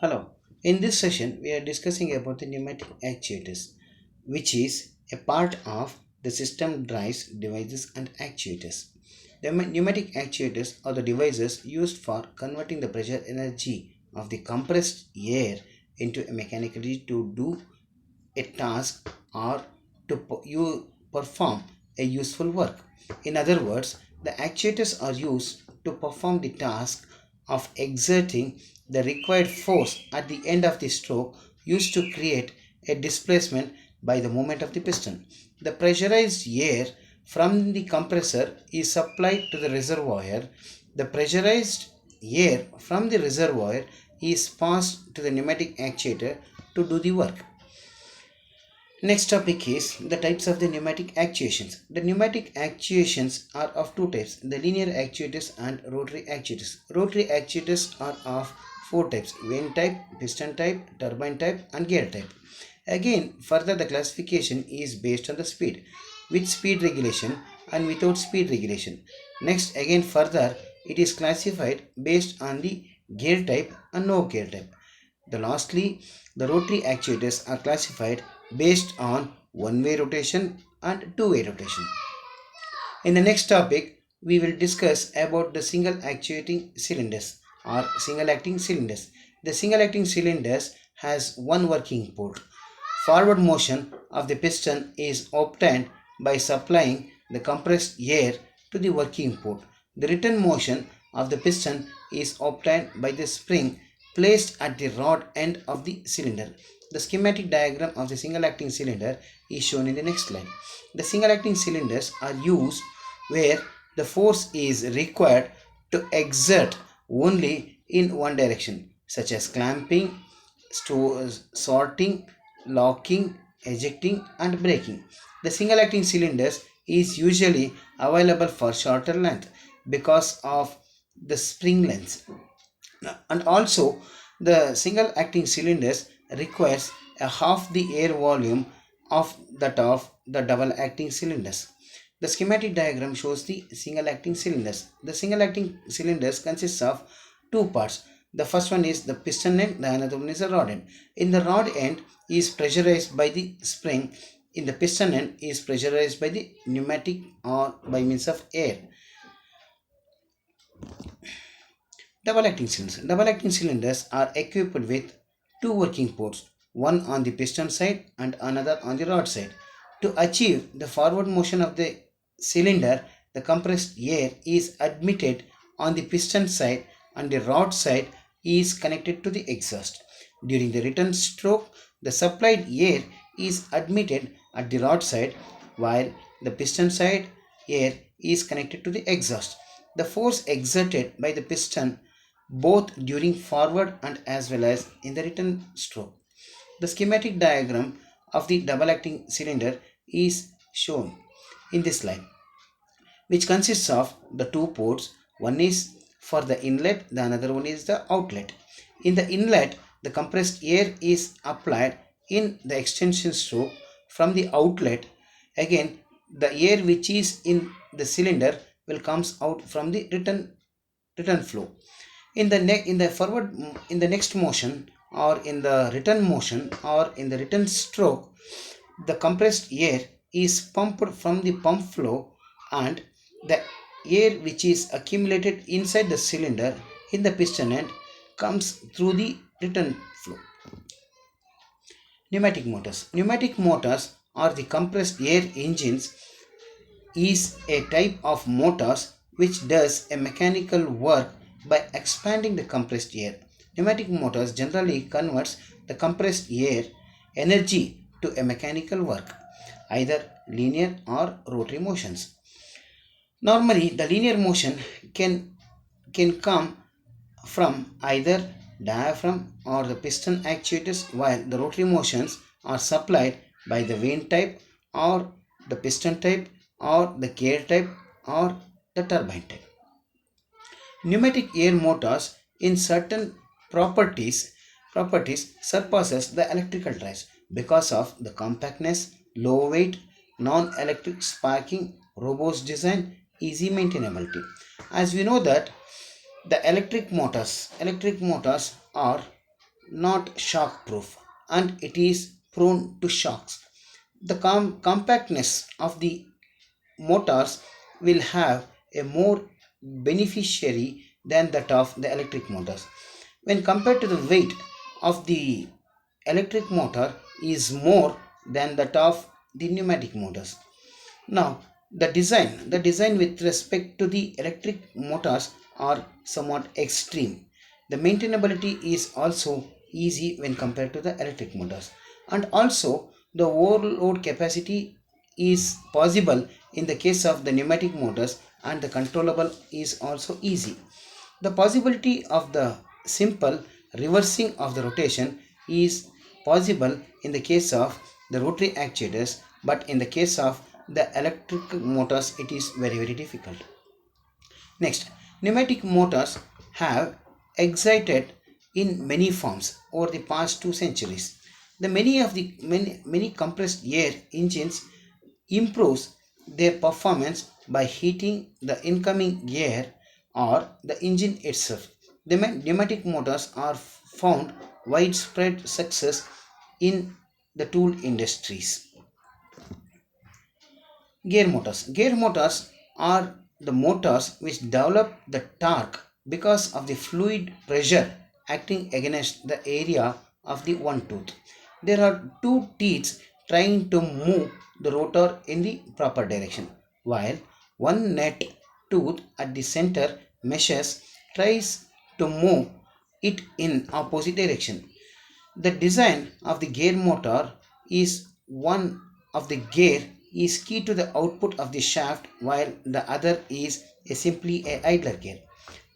Hello. In this session, we are discussing about the pneumatic actuators, which is a part of the system drives, devices and actuators. The pneumatic actuators are the devices used for converting the pressure energy of the compressed air into a mechanically to do a task or to you perform a useful work. In other words, the actuators are used to perform the task of exerting the required force at the end of the stroke used to create a displacement by the movement of the piston. The pressurized air from the compressor is supplied to the reservoir. The pressurized air from the reservoir is passed to the pneumatic actuator to do the work. Next topic is the types of the pneumatic actuations. The pneumatic actuations are of two types, the linear actuators and rotary actuators. Rotary actuators are of four types, vane type, piston type, turbine type and gear type. Again, further the classification is based on the speed, with speed regulation and without speed regulation. Next, again further, it is classified based on the gear type and no gear type. Lastly, the rotary actuators are classified based on one-way rotation and two-way rotation. In the next topic, we will discuss about the single actuating cylinders or single acting cylinders. The single acting cylinders has one working port. Forward motion of the piston is obtained by supplying the compressed air to the working port. The return motion of the piston is obtained by the spring placed at the rod end of the cylinder. The schematic diagram of the single acting cylinder is shown in the next slide. The single acting cylinders are used where the force is required to exert only in one direction, such as clamping, sorting, locking, ejecting and braking. The single acting cylinders is usually available for shorter length because of the spring length, and also the single acting cylinders requires a half the air volume of that of the double acting cylinders. The schematic diagram shows the single acting cylinders. The single acting cylinders consists of two parts. The first one is the piston end, the another one is the rod end. In the rod end is pressurized by the spring. In the piston end is pressurized by the pneumatic or by means of air. Double acting cylinders. Double acting cylinders are equipped with two working ports, one on the piston side and another on the rod side. To achieve the forward motion of the cylinder, the compressed air is admitted on the piston side and the rod side is connected to the exhaust. During the return stroke, the supplied air is admitted at the rod side while the piston side air is connected to the exhaust. The force exerted by the piston both during forward and as well as in the return stroke. The schematic diagram of the double acting cylinder is shown in this slide, which consists of the two ports. One is for the inlet, the another one is the outlet. In the inlet, the compressed air is applied in the extension stroke. From the outlet, again the air which is in the cylinder will comes out from the return flow. In the next motion or in the return motion or in the return stroke, the compressed air is pumped from the pump flow and the air which is accumulated inside the cylinder in the piston end comes through the return flow. Pneumatic motors. Pneumatic motors or the compressed air engines is a type of motors which does a mechanical work by expanding the compressed air. Pneumatic motors generally converts the compressed air energy to a mechanical work, either linear or rotary motions. Normally, the linear motion can come from either diaphragm or the piston actuators, while the rotary motions are supplied by the vane type or the piston type or the gear type or the turbine type. Pneumatic air motors in certain properties surpasses the electrical drives because of the compactness, low weight, non-electric sparking, robust design, easy maintainability. As we know that the electric motors are not shock proof, and it is prone to shocks. The compactness of the motors will have a more beneficiary than that of the electric motors. When compared to the weight of the electric motor is more than that of the pneumatic motors. Now, the design with respect to the electric motors are somewhat extreme. The maintainability is also easy when compared to the electric motors, and also the overload capacity is possible in the case of the pneumatic motors, and the controllable is also easy. The possibility of the simple reversing of the rotation is possible in the case of the rotary actuators, but in the case of the electric motors it is very difficult. Next, pneumatic motors have excited in many forms over the past 2 centuries. The many compressed air engines improves their performance by heating the incoming air or the engine itself. The pneumatic motors are found widespread success in the tool industries. Gear motors. Gear motors are the motors which develop the torque because of the fluid pressure acting against the area of the one tooth. There are two teeth trying to move the rotor in the proper direction, while one net tooth at the center meshes tries to move it in opposite direction. The design of the gear motor is one of the gear is key to the output of the shaft, while the other is simply a idler gear.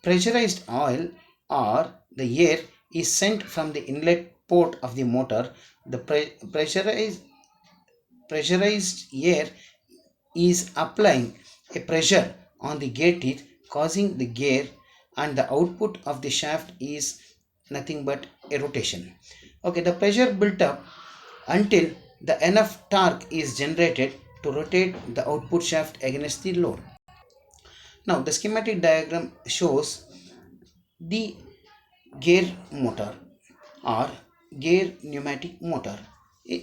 Pressurized oil or the air is sent from the inlet port of the motor. The pressurized air is applying a pressure on the gear teeth, causing the gear, and the output of the shaft is nothing but a rotation. Okay, the pressure built up until the enough torque is generated to rotate the output shaft against the load. Now, the schematic diagram shows the gear motor or gear pneumatic motor,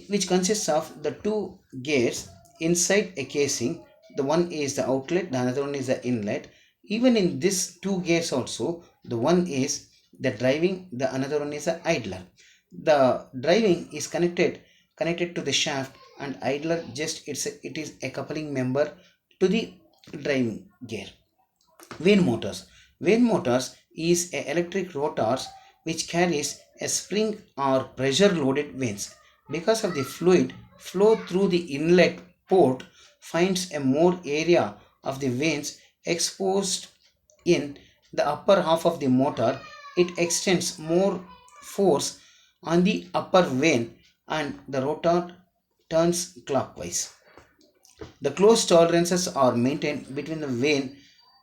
which consists of the two gears inside a casing. The one is the outlet, the another one is the inlet. Even in this two gears also, the one is the driving, the another one is the idler. The driving is connected to the shaft, and idler just it is a coupling member to the driving gear. Vane motors. Vane motors is a electric rotors which carries a spring or pressure loaded vanes. Because of the fluid flow through the inlet port finds a more area of the vanes exposed in the upper half of the motor, it extends more force on the upper vane and the rotor turns clockwise. The close tolerances are maintained between the vane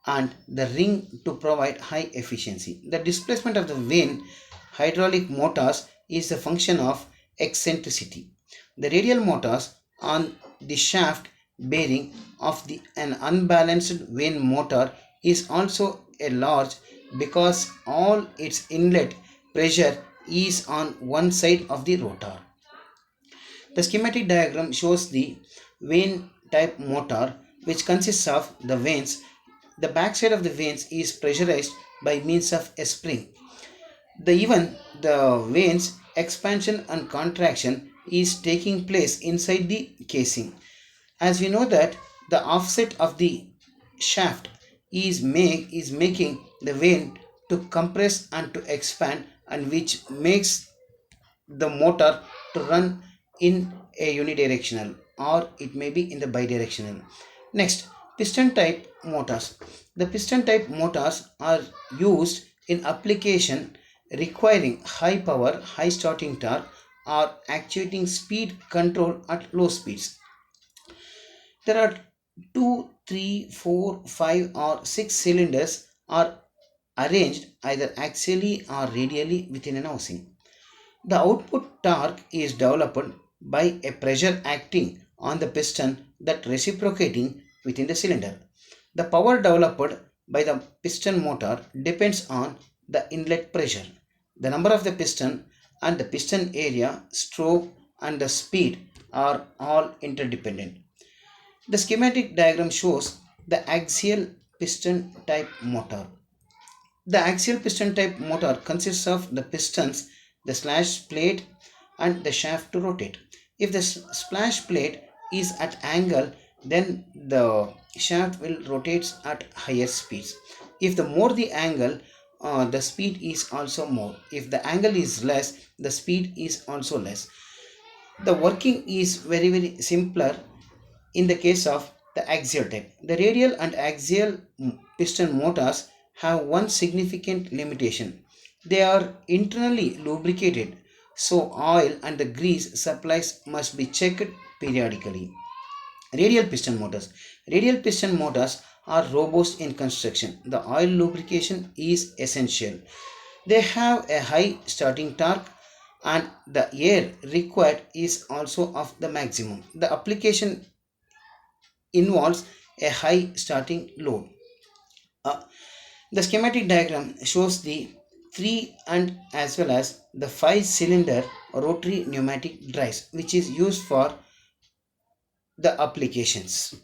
and the ring to provide high efficiency. The displacement of the vane hydraulic motors is a function of eccentricity. The radial motors on the shaft bearing of an unbalanced vane motor is also a large because all its inlet pressure is on one side of the rotor. The schematic diagram shows the vane type motor, which consists of the vanes. The backside of the vanes is pressurized by means of a spring. The vanes expansion and contraction is taking place inside the casing. As we know that the offset of the shaft is making the vane to compress and to expand, and which makes the motor to run in a unidirectional, or it may be in the bidirectional. Next, piston type motors. The piston type motors are used in application requiring high power, high starting torque, or actuating speed control at low speeds. There are 2, 3, 4, 5, or 6 cylinders are arranged either axially or radially within an housing. The output torque is developed by a pressure acting on the piston that reciprocating within the cylinder. The power developed by the piston motor depends on the inlet pressure. The number of the piston and the piston area, stroke, and the speed are all interdependent. The schematic diagram shows the axial piston type motor. The axial piston type motor consists of the pistons, the slash plate, and the shaft to rotate. If the splash plate is at angle, then the shaft will rotate at higher speeds. If the more the angle, the speed is also more. If the angle is less, the speed is also less. The working is very simpler in the case of the axial type. The radial and axial piston motors have one significant limitation. They are internally lubricated, so oil and the grease supplies must be checked periodically. Radial piston motors. Radial piston motors are robust in construction. The oil lubrication is essential. They have a high starting torque and the air required is also of the maximum. The application involves a high starting load. Uh, the schematic diagram shows the 3 and as well as the 5 cylinder rotary pneumatic drives which is used for the applications.